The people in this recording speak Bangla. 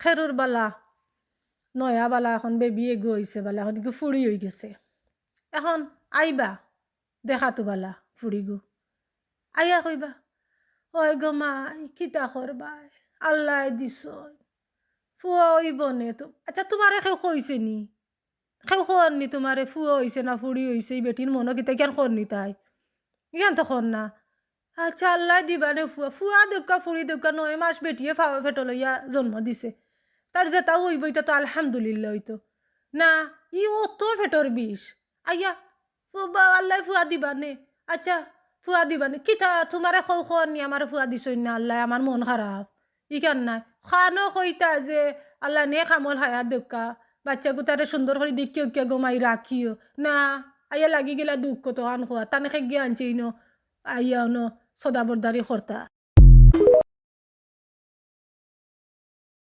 খেরুর বালা নয়া বালা এখন বেবি এগো হয়েছে বালা এখন কি ফুড়ি হয়ে গেছে এখন আইবা দেখাতো বালা ফুড়ি গো আইয়া কইবা ওই গো মাই কিতা করবাই আল্লাহ দিস ফুয়া হইব নে তো আচ্ছা তোমারে কেউ কইছে নি কেউ খরনি তোমারে ফুয়া হইছে না ফুড়ি হইছে এই বেটির মনো কিতা কেন খরনি তাই ইয়ান তো খর না আচ্ছা আল্লাহ দিবা নে ফুয়া ফুয়া দোকা ফুড়ি দোকা 9 মাস বেটিয়ে ফাওয়া ফেটো লইয়া জন্ম দিছে তার যেটা হইব এটা তো আলহামদুলিল্লাহ হইতো না ই অত ফেটর বিষ আইয়া আল্লাহ ফুয়া দিবা নে আচ্ছা ফুয়া দিবা নে কিতা তোমারে খৌ খনি আমার ফুয়া দিছই না আল্লাহ আমার মন খারাপ ই কেন নাই খানো কইতা যে আল্লাহ নে খামল হায়াত দোকা বাচ্চা গুতারে সুন্দর করে দেখিও কে গোমাই রাখিও না আইয়া লাগি গেলা দুঃখ তো আন খোয়া তানে খে গিয়ে আনছি ন আইয়া ন সদাবরদারি করতা